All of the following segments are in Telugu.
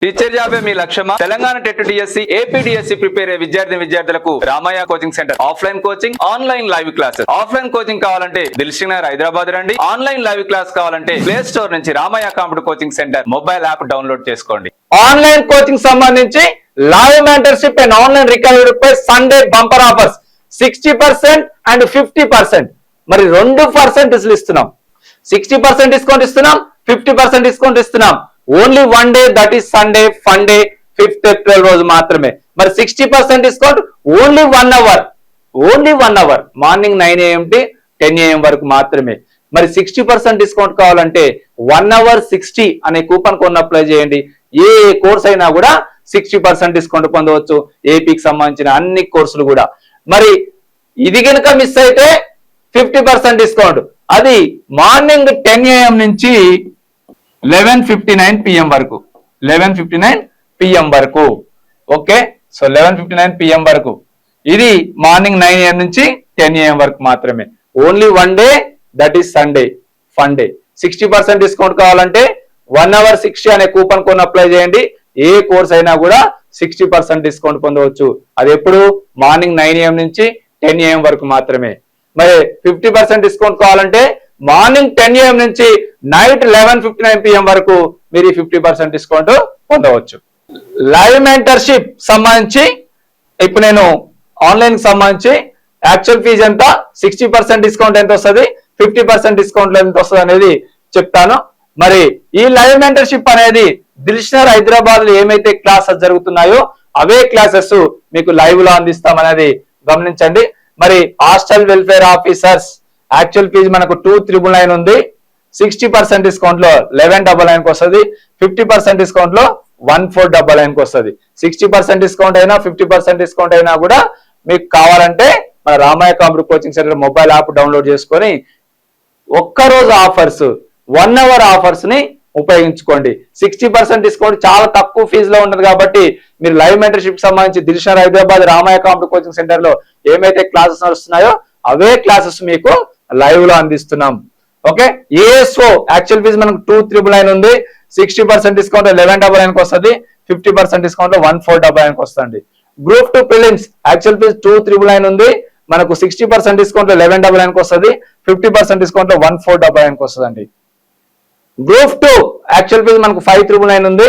టీచర్ జాబే మీ లక్ష్యమా? Telangana TET DSC, AP DSC prepare అయ్యే విద్యార్థులకు Ramayya coaching centre offline coaching, online live classes. Offline coaching కావాలంటే దిల్సుఖ్ నగర్ హైదరాబాద్ రండి. ఆన్లైన్ లైవ్ క్లాస్ కావాలంటే ప్లే స్టోర్ నుంచి Ramayya computer coaching centre mobile app download చేసుకోండి. ఆన్లైన్ కోచింగ్ సంబంధించి live mentorship and online recovery పై సండే బంపర్ ఆఫర్స్ 60% అండ్ 50%. మరి 2% ఇస్తున్నాం. 60% డిస్కౌంట్ ఇస్తున్నాం, 50% డిస్కౌంట్ ఇస్తున్నాం. Only one day, that is Sunday fun day 5th April రోజు మాత్రమే. మరి 60% discount only 1 hour, only 1 hour morning 9 AM to 10 AM వరకు మాత్రమే. మరి 60% డిస్కౌంట్ కావాలంటే 1 అవర్ 60 అనే కూపన్ కోడ్ అప్లై చేయండి. ఏ కోర్స్ అయినా కూడా 60% డిస్కౌంట్ పొందవచ్చు. ఏపీకి సంబంధించిన అన్ని కోర్సులు కూడా. మరి ఇది కనుక మిస్ అయితే 50% డిస్కౌంట్, అది మార్నింగ్ 10 AM నుంచి 11:59 PM వరకు, 11:59 PM వరకు. ఓకే, సో 11:59 PM వరకు. ఇది మార్నింగ్ 9 AM నుంచి 10 AM వరకు మాత్రమే. Only one day, that is Sunday fun day. 60% discount కావాలంటే 1 అవర్ 60 అనే కూపన్ కోడ్ అప్లై చేయండి. ఏ కోర్స్ అయినా కూడా 60% డిస్కౌంట్ పొందవచ్చు. అది ఎప్పుడు? మార్నింగ్ 9 AM నుంచి 10 AM వరకు మాత్రమే. మరి 50% డిస్కౌంట్ కావాలంటే మార్నింగ్ 10 AM నుంచి నైట్ 11:59 PM వరకు మీరు 50% డిస్కౌంట్ పొందవచ్చు. లైవ్ మెంటర్షిప్ సంబంధించి ఇప్పుడు నేను ఆన్లైన్ సంబంధించి యాక్చువల్ ఫీజు ఎంత, 60% డిస్కౌంట్ ఎంత వస్తుంది, 50% డిస్కౌంట్ ఎంత వస్తుంది అనేది చెప్తాను. మరి ఈ లైవ్ మెంటర్షిప్ అనేది దిల్సుఖ్ నగర్ హైదరాబాద్ లో ఏమైతే క్లాసెస్ జరుగుతున్నాయో అవే క్లాసెస్ మీకు లైవ్ లో అందిస్తాం అనేది గమనించండి. మరి hostel welfare officers actual fee మనకు 2,999 ఉంది. 60% డిస్కౌంట్ లో 1199 వస్తుంది. 50% డిస్కౌంట్ లో 1499 వస్తుంది. 60% డిస్కౌంట్ అయినా 50% డిస్కౌంట్ అయినా కూడా మీకు కావాలంటే మన Ramaiah computer coaching centre mobile app download చేసుకొని ఒక్కరోజు ఆఫర్స్, 1 అవర్ ఆఫర్స్ ని ఉపయోగించుకోండి. 60% డిస్కౌంట్ చాలా తక్కువ ఫీజులో ఉంటుంది కాబట్టి మీరు లైవ్ మెంటర్షిప్ సంబంధించి Dilsukh Nagar Hyderabad Ramaiah computer coaching centre లో ఏమైతే క్లాసెస్ నడుస్తున్నాయో అవే క్లాసెస్ మీకు లైవ్ లో అందిస్తున్నాం. ఓకే, ఏఎస్ఓ యాక్చువల్ ఫీజు మనకు 2,999 ఉంది. 60% డిస్కౌంట్ 1199 వస్తుంది. 50% డిస్కౌంట్ 1499 వస్తుంది. గ్రూప్ 2 ప్రిలిమ్స్ యాక్చువల్ ఫీజు 2,999 ఉంది. మనకు 60% డిస్కౌంట్ 1199 వస్తుంది. 50% డిస్కౌంట్ 1499 వస్తుందండి. గ్రూప్ 2 యాక్చువల్ ఫీజు మనకు 5,999 ఉంది.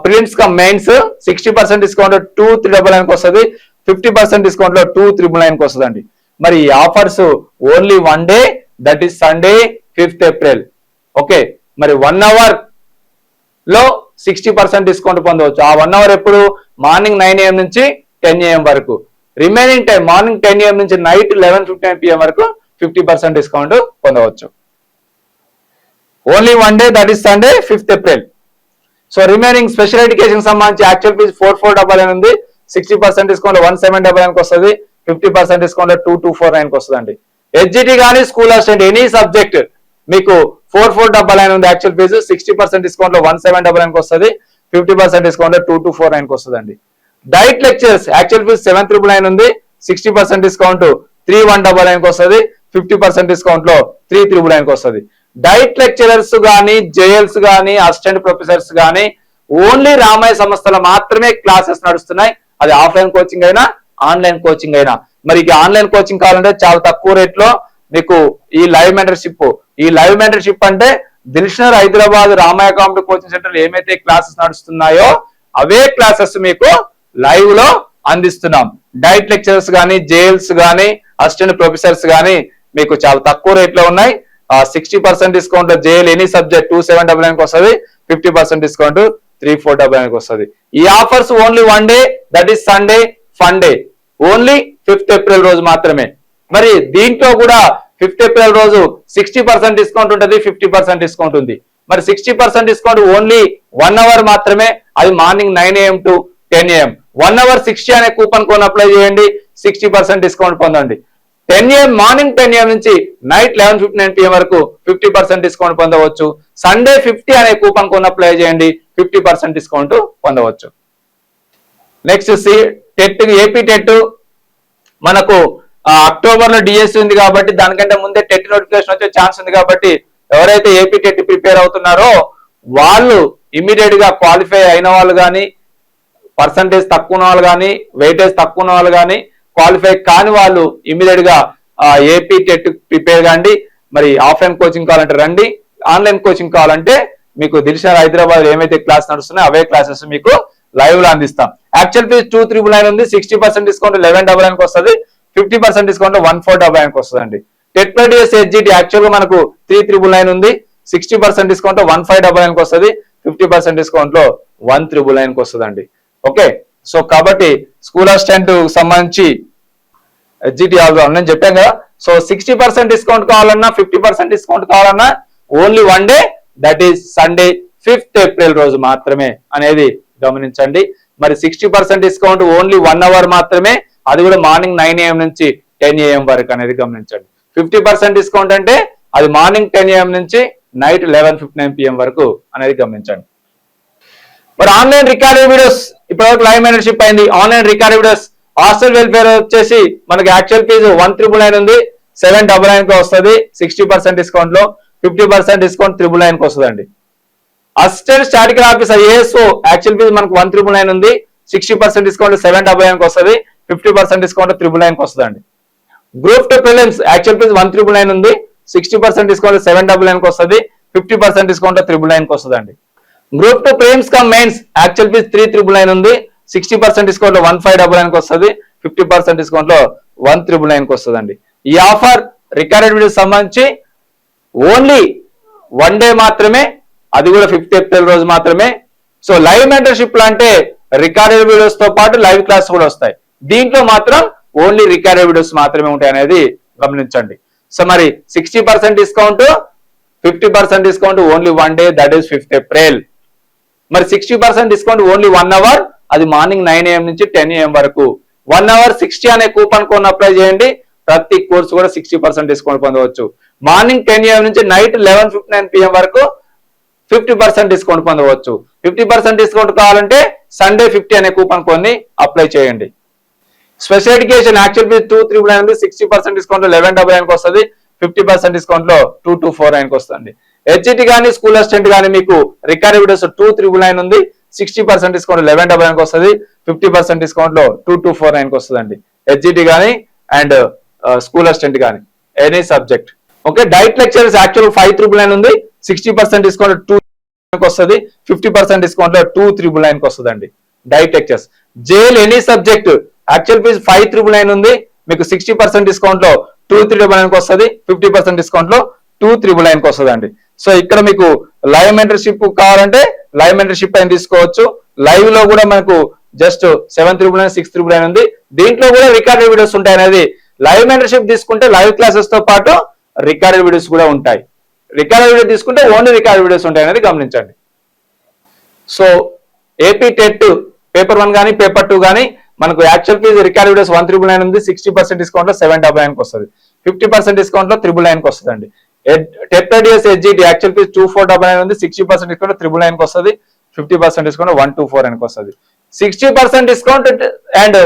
ప్రిలిమ్స్ కా మెయిన్స్ 60% డిస్కౌంట్ 2,399 వస్తుంది. 50% డిస్కౌంట్ లో 2,999 వస్తుందండి. మరి ఈ offers only one day, that is Sunday 5th April. Okay, మరి 1 అవర్ లో 60% డిస్కౌంట్ పొందవచ్చు. ఆ 1 అవర్ ఎప్పుడు? మార్నింగ్ 9 AM నుంచి 10 AM వరకు. రిమైనింగ్ టైం మార్నింగ్ 10 AM నుంచి నైట్ 11:59 PM వరకు 50% డిస్కౌంట్ పొందవచ్చు. Only one day, that is Sunday 5th April. So remaining special education సంబంధించి యాక్చువల్ ఫీజు 4,499 ఉంది. 60% డిస్కౌంట్ 1,799 వస్తుంది. 50% డిస్కౌంట్ 2,249 వస్తుందండి. హెచ్జిటి కానీ స్కూల్ అసిస్టెంట్ ఎనీ సబ్జెక్ట్ మీకు 4,499 ఉంది యాక్చువల్ ఫీజు. 60% డిస్కౌంట్ లో 1,799 వస్తుంది. 50% డిస్కౌంట్ 2,249 వస్తుందండి. డైట్ లెక్చర్స్ యాక్చువల్ ఫీజు 7,999 ఉంది. 60% డిస్కౌంట్ 3,199 వస్తుంది. 50% డిస్కౌంట్ లో 3,399 వస్తుంది. డైట్ లెక్చరర్స్ కానీ, జేఎల్స్ కానీ, అసిస్టెంట్ ప్రొఫెసర్స్ కానీ ఓన్లీ రామయ్య సంస్థలో మాత్రమే క్లాసెస్ నడుస్తున్నాయి. అది ఆఫ్లైన్ కోచింగ్ అయినా ఆన్లైన్ కోచింగ్ అయినా. మరి ఆన్లైన్ కోచింగ్ కావాలంటే చాలా తక్కువ రేట్ లో మీకు ఈ లైవ్ మెంటర్షిప్. ఈ లైవ్ మెంటర్షిప్ అంటే Dilsukh Nagar Hyderabad Ramaiah computer coaching centre ఏమైతే క్లాసెస్ నడుస్తున్నాయో అవే క్లాసెస్ మీకు లైవ్ లో అందిస్తున్నాం. డైట్ లెక్చరర్స్ కానీ, జేఎల్స్ కానీ, అసిస్టెంట్ ప్రొఫెసర్స్ కానీ మీకు చాలా తక్కువ రేట్ లో ఉన్నాయి. 60% డిస్కౌంట్ లో జేఎల్ ఎనీ సబ్జెక్ట్ 2,799 వస్తుంది. 50% డిస్కౌంట్ 3,499 వస్తుంది. ఈ offers only one day, that is Sunday fun day. Only 5th April రోజు మాత్రమే. మరి దీంట్లో కూడా 5th ఏప్రిల్ రోజు 60% డిస్కౌంట్ ఉంటుంది, 50% డిస్కౌంట్ ఉంది. మరి 60% డిస్కౌంట్ ఓన్లీ 1 అవర్ మాత్రమే. అది morning 9 AM to 10 AM. 1 hour 60 అనే కూపన్ కోడ్ అప్లై చేయండి. 60% డిస్కౌంట్ పొందండి. 10 AM మార్నింగ్ 10 AM నుంచి నైట్ 11:59 PM వరకు 50% డిస్కౌంట్ పొందవచ్చు. సండే 50 అనే కూపన్ కోడ్ అప్లై చేయండి. 50% డిస్కౌంట్ పొందవచ్చు. నెక్స్ట్ టెట్, ఏపీ టెట్ మనకు అక్టోబర్ లో డిఎస్సి ఉంది కాబట్టి దానికంటే ముందే టెట్ నోటిఫికేషన్ వచ్చే ఛాన్స్ ఉంది కాబట్టి ఎవరైతే ఏపీ టెట్ ప్రిపేర్ అవుతున్నారో వాళ్ళు ఇమీడియట్ గా క్వాలిఫై అయిన వాళ్ళు కానీ, పర్సంటేజ్ తక్కువ ఉన్న వాళ్ళు కానీ, వెయిటేజ్ తక్కువ ఉన్న వాళ్ళు కానీ, క్వాలిఫై కాని వాళ్ళు ఇమీడియట్ గా ఏపీ టెట్ ప్రిపేర్ కాండి. మరి ఆఫ్లైన్ కోచింగ్ కావాలంటే రండి, ఆన్లైన్ కోచింగ్ కావాలంటే మీకు దిల్షర్ హైదరాబాద్ ఏమైతే క్లాస్ నడుస్తున్నాయో అవే క్లాసెస్ మీకు లైవ్ లో అందిస్తాం. యాక్చువల్ ఫీజ్ 2,999 ఉంది. 60% డిస్కౌంట్ 1199 వస్తుంది. 50% డిస్కౌంట్ 1499 వస్తుందండి. TET plus DS HGT actual గా మనకు 3,999 ఉంది. 60% డిస్కౌంట్ 1599 వస్తుంది. 50% డిస్కౌంట్ లో 1,999 వస్తుందండి. ఓకే, సో కాబట్టి స్కూల్ అసిస్టెంట్ సంబంధించి హెచ్జిటి నేను చెప్పాను కదా. సో 60% డిస్కౌంట్ కావాలన్నా, 50% డిస్కౌంట్ కావాలన్నా only one day, that is Sunday 5th April రోజు మాత్రమే అనేది గమనించండి. మరి 60% డిస్కౌంట్ ఓన్లీ 1 అవర్ మాత్రమే, అది కూడా మార్నింగ్ 9 AM నుంచి 10 AM వరకు అనేది గమనించండి. 50% డిస్కౌంట్ అంటే అది మార్నింగ్ 10 AM నుంచి నైట్ 11:59 PM వరకు అనేది గమనించండి. మరి ఆన్లైన్ రికార్డెడ్ వీడియోస్ ఇప్పటివరకు లైవ్ మెంటర్షిప్ అయింది. Online recorded videos hostel welfare వచ్చేసి మనకి యాక్చువల్ ఫీజు 1,999 ఉంది. 799 వస్తుంది 60% డిస్కౌంట్ లో. 50% డిస్కౌంట్ 999 వస్తుందండి. Assistant statical officer ASO actual fee మనకు 1,999 ఉంది. 60% డిస్కౌంట్ 799 వస్తుంది. 50% డిస్కౌంట్ 999 వస్తుందండి. గ్రూప్ 2 ప్రిలిమ్స్ యాక్చువల్ ఫీజు 1,999 ఉంది. 60% డిస్కౌంట్ 799 వస్తుంది. 50% డిస్కౌంట్ 999 వస్తుందండి. Group 2 prelims cum mains actual fee 3,999 ఉంది. 60% డిస్కౌంట్ లో 1599 వస్తుంది. 50% డిస్కౌంట్ లో 1,999 వస్తుందండి. ఈ ఆఫర్ రికార్డెడ్ వీడియో సంబంధించి ఓన్లీ వన్ డే మాత్రమే, అది కూడా 5th ఏప్రిల్ రోజు మాత్రమే. సో లైవ్ మెంటర్షిప్ లో అంటే రికార్డెడ్ వీడియోస్ తో పాటు లైవ్ క్లాస్ కూడా వస్తాయి. దీంట్లో మాత్రం ఓన్లీ రికార్డెడ్ వీడియోస్ మాత్రమే ఉంటాయి అనేది గమనించండి. సో మరి 60% discount, 50% discount only one day, that is 5th April. మరి 60% డిస్కౌంట్ ఓన్లీ 1 అవర్, అది మార్నింగ్ 9 AM నుంచి 10 AM వరకు. 1 అవర్ 60 అనే కూపన్ కోడ్ అప్లై చేయండి. ప్రతి కోర్సు కూడా 60% డిస్కౌంట్ పొందవచ్చు. మార్నింగ్ 10 AM నుంచి నైట్ 11:59 PM వరకు 50% డిస్కౌంట్ పొందవచ్చు. 50% డిస్కౌంట్ కావాలంటే సండే 50 అనే కూపన్ కోడ్ ని అప్లై చేయండి. స్పెషల్ ఎడ్యుకేషన్ యాక్చువల్ ఫీజ్ 2,399 ఉంది. 60% డిస్కౌంట్ లో 1199 వస్తుంది. 50% డిస్కౌంట్ లో 2,249 వస్తుంది. హెచ్జిటి కానీ స్కూల్ అసిస్టెంట్ కానీ మీకు రికార్డ్ వీడియోస్ 2,399 ఉంది. 60% డిస్కౌంట్ 1199 వస్తుంది. 50% డిస్కౌంట్ లో 2,249 వస్తుందండి. హెచ్జిటి కానీ అండ్ స్కూల్ అసిస్టెంట్ కానీ any subject. Okay, diet lectures actual 5,399 ఉంది. 60% డిస్కౌంట్ 2,999 వస్తుంది. 50% డిస్కౌంట్ లో 2,399 వస్తుందండి. DIET lectures JL any subject actual fee 5,399 ఉంది. మీకు 60% డిస్కౌంట్ లో 2,399 వస్తుంది. 50% డిస్కౌంట్ లో 2,399 వస్తుందండి. సో ఇక్కడ మీకు లైవ్ మెంటర్షిప్ కావాలంటే లైవ్ మెంటర్షిప్ అయిన తీసుకోవచ్చు. లైవ్ లో కూడా మనకు జస్ట్ 7,399, 6,399 ఉంది. దీంట్లో కూడా రికార్డెడ్ వీడియోస్ ఉంటాయి అనేది. లైవ్ మెంటర్షిప్ తీసుకుంటే లైవ్ క్లాసెస్ తో పాటు రికార్డెడ్ వీడియోస్ కూడా ఉంటాయి. రికార్డెడ్ వీడియో తీసుకుంటే ఓన్లీ రికార్డెడ్ వీడియోస్ ఉంటాయి అనేది గమనించండి. సో ఏపీ టెట్ పేపర్ 1 కానీ పేపర్ 2 కానీ మనకు యాక్చువల్ ఫీజు రికార్డ్ వీడియోస్ 1,399 ఉంది. 60% డిస్కౌంట్ లో 799 వస్తుంది. 50% డిస్కౌంట్ లో 999 వస్తుందండి. TET DS HGT actual fee 2,499 ఉంది. 60% డిస్కౌంట్ 999 వస్తుంది. 50% డిస్కౌంట్ 1,249 వస్తుంది. 60% discount and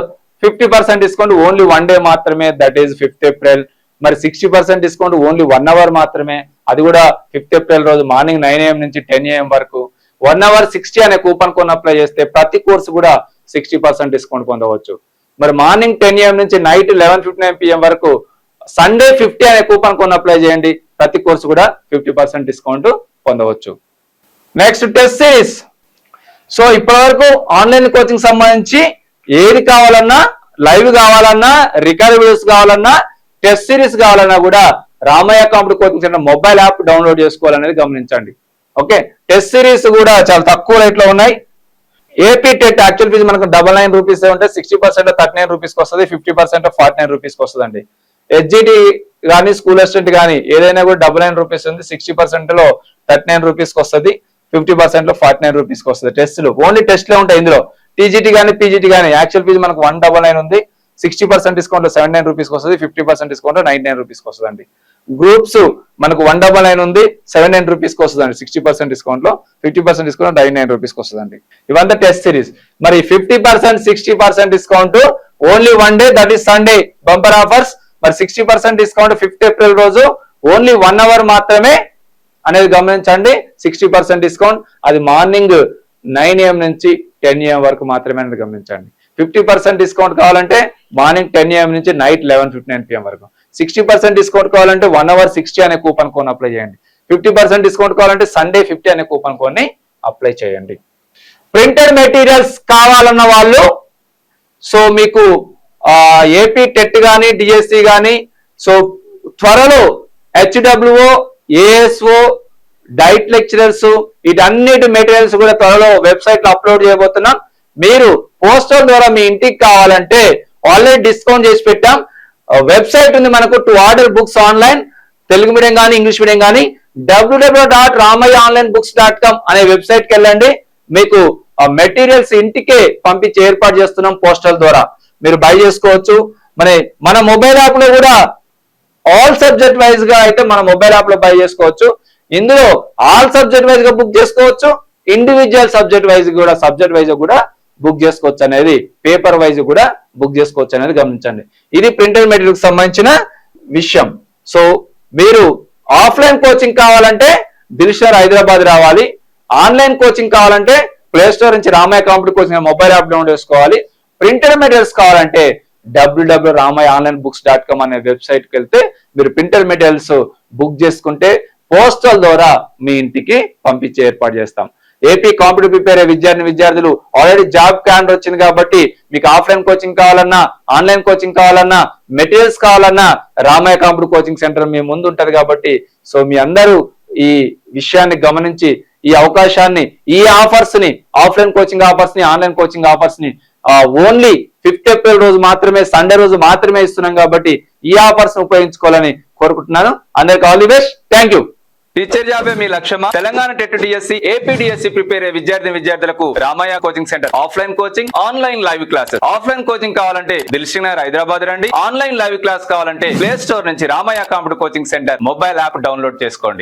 50% discount only one day మాత్రమే, దట్ ఈస్ 5th ఏప్రిల్. మరి 60% డిస్కౌంట్ ఓన్లీ 1 అవర్ మాత్రమే, అది కూడా 5th ఏప్రిల్ రోజు మార్నింగ్ 9 AM నుంచి 10 AM వరకు. 1 అవర్ 60 అనే కూపన్ కోడ్ అప్లై చేస్తే ప్రతి కోర్సు కూడా 60% డిస్కౌంట్ పొందవచ్చు. మరి మార్నింగ్ 10 AM నుంచి నైట్ 11:59 PM వరకు సండే 50 అనే కూపన్ కోడ్ అప్లై చేయండి. ప్రతి కోర్సు కూడా 50% డిస్కౌంట్ పొందవచ్చు. Next test series. సో ఇప్పటి వరకు ఆన్లైన్ కోచింగ్ సంబంధించి ఏది కావాలన్నా, లైవ్ కావాలన్నా, రికార్డ్ వీడియోస్ కావాలన్నా, టెస్ట్ సిరీస్ కావాలన్నా కూడా Ramaiah competitive coaching centre mobile app download చేసుకోవాలనేది గమనించండి. ఓకే, టెస్ట్ సిరీస్ కూడా చాలా తక్కువ రేట్ లో ఉన్నాయి. ఏపీ టెట్ యాక్చువల్ ఫీజు మనకు 99 రూపీస్ ఉంటే 60% 39 రూపీస్కి వస్తుంది. 50% 49 రూపీస్కి వస్తుందండి. హెచ్జిటి కానీ స్కూల్ అసిస్టెంట్ కానీ ఏదైనా కూడా 99 రూపీస్ ఉంది. 60% లో 39 రూపీస్కి వస్తుంది. 50% లో 49 రూపీస్కి వస్తుంది. టెస్ట్లు ఓన్లీ టెస్ట్లే ఉంటాయి ఇందులో. టీజీటీ కానీ పీజీటీ కానీ యాక్చువల్ ఫీజు మనకు 199 ఉంది. 60% డిస్కౌంట్ లో 79 రూపీస్కి వస్తుంది. 50% డిస్కౌంట్ లో 99 రూపీస్కి వస్తుందండి. గ్రూప్స్ మనకు 199 ఉంది. 79 రూపీస్కి వస్తుందండి 60% డిస్కౌంట్ లో. 50% డిస్కౌంట్ 99 రూపీస్కి వస్తుందండి. ఇవంతా టెస్ట్ సిరీస్. మరి 50% 60% discount only one day, that is Sunday bumper offers. మరి 60% డిస్కౌంట్ 5th ఏప్రిల్ రోజు ఓన్లీ 1 అవర్ మాత్రమే. అనేది గమనించండి. 60% డిస్కౌంట్, అది మార్నింగ్ 9 AM నుంచి 10 AM వరకు మాత్రమే అనేది గమనించండి. 50% డిస్కౌంట్ కావాలంటే మార్నింగ్ 10 AM నుంచి నైట్ 11:59 PM వరకు. 60% డిస్కౌంట్ కావాలంటే 1 hour 60 అనే కూపన్ కోడ్ అప్లై చేయండి. 50% డిస్కౌంట్ కావాలంటే సండే 50 అనే కూపన్ కోడ్ ని అప్లై చేయండి. ప్రింటెడ్ మెటీరియల్స్ కావాలన్న వాళ్ళు సో మీకు ఏపీ టెట్ కానీ డిఎస్సి కానీ సో త్వరలో HWO, ASO, డైట్ లెక్చరర్స్ వీటన్నిటి మెటీరియల్స్ కూడా త్వరలో వెబ్సైట్ లో అప్లోడ్ చేయబోతున్నాం. మీరు పోస్టల్ ద్వారా మీ ఇంటికి కావాలంటే ఆల్రెడీ డిస్కౌంట్ చేసి పెట్టాం. వెబ్సైట్ ఉంది మనకు to order books online, Telugu medium కానీ ఇంగ్లీష్ మీడియం కానీ www.ramayaonlinebooks.com అనే వెబ్సైట్ కి వెళ్ళండి. మీకు మెటీరియల్స్ ఇంటికే పంపించి ఏర్పాటు చేస్తున్నాం పోస్టల్ ద్వారా, మీరు బై చేసుకోవచ్చు. మన మొబైల్ యాప్ లో కూడా ఆల్ సబ్జెక్ట్ వైజ్ గా అయితే మన మొబైల్ యాప్ లో బై చేసుకోవచ్చు. ఇందులో ఆల్ సబ్జెక్ట్ వైజ్ గా బుక్ చేసుకోవచ్చు, ఇండివిజువల్ సబ్జెక్ట్ వైజ్ కూడా బుక్ చేసుకోవచ్చు అనేది, పేపర్ వైజ్ కూడా బుక్ చేసుకోవచ్చు అనేది గమనించండి. ఇది ప్రింటెడ్ మెటీరియల్ కి సంబంధించిన విషయం. సో మీరు ఆఫ్లైన్ కోచింగ్ కావాలంటే దిల్షర్ హైదరాబాద్ రావాలి. ఆన్లైన్ కోచింగ్ కావాలంటే ప్లే స్టోర్ నుంచి రామయ్య కాంపిటీ కోచింగ్ మొబైల్ యాప్ డౌన్లోడ్ చేసుకోవాలి. ప్రింటెడ్ మెటీరియల్స్ కావాలంటే www.ramayaonlinebooks.com అనే వెబ్సైట్ కి వెళ్తే మీరు ప్రింటెడ్ మెటీరియల్స్ బుక్ చేసుకుంటే పోస్టల్ ద్వారా మీ ఇంటికి పంపించే ఏర్పాటు చేస్తాం. ఏపీ కాంపిటేటివ్ ప్రిపేర్ అయ్యే విద్యార్థులు ఆల్రెడీ జాబ్ క్యాలెండర్ వచ్చింది కాబట్టి మీకు ఆఫ్లైన్ కోచింగ్ కావాలన్నా, ఆన్లైన్ కోచింగ్ కావాలన్నా, మెటీరియల్స్ కావాలన్నా రామయ్య కాంపిటేటివ్ కోచింగ్ సెంటర్ మీ ముందు ఉంటది కాబట్టి సో మీ అందరూ ఈ విషయాన్ని గమనించి ఈ అవకాశాన్ని, ఈ ఆఫర్స్ ని, ఆఫ్లైన్ కోచింగ్ ఆఫర్స్ ని, ఆన్లైన్ కోచింగ్ ఆఫర్స్ ని ఓన్లీ 5th April రోజు మాత్రమే, సండే రోజు మాత్రమే ఇస్తున్నాం కాబట్టి ఈ ఆఫర్స్ ఉపయోగించుకోవాలని కోరుకుంటున్నాను. అందరికి all the best. Thank you. Teacher జాబే మీ లక్ష్యమా? Telangana TET DSC, AP DSC prepare అయ్యే విద్యార్థులకు Ramayya coaching centre offline coaching, online live classes. Offline coaching కావాలంటే దిల్షుక్ నగర్ హైదరాబాద్ రండి. ఆన్లైన్ లైవ్ క్లాస్ కావాలంటే ప్లే స్టోర్ నుంచి రామయ్య కాంపిటీ coaching centre mobile app download చేసుకోండి.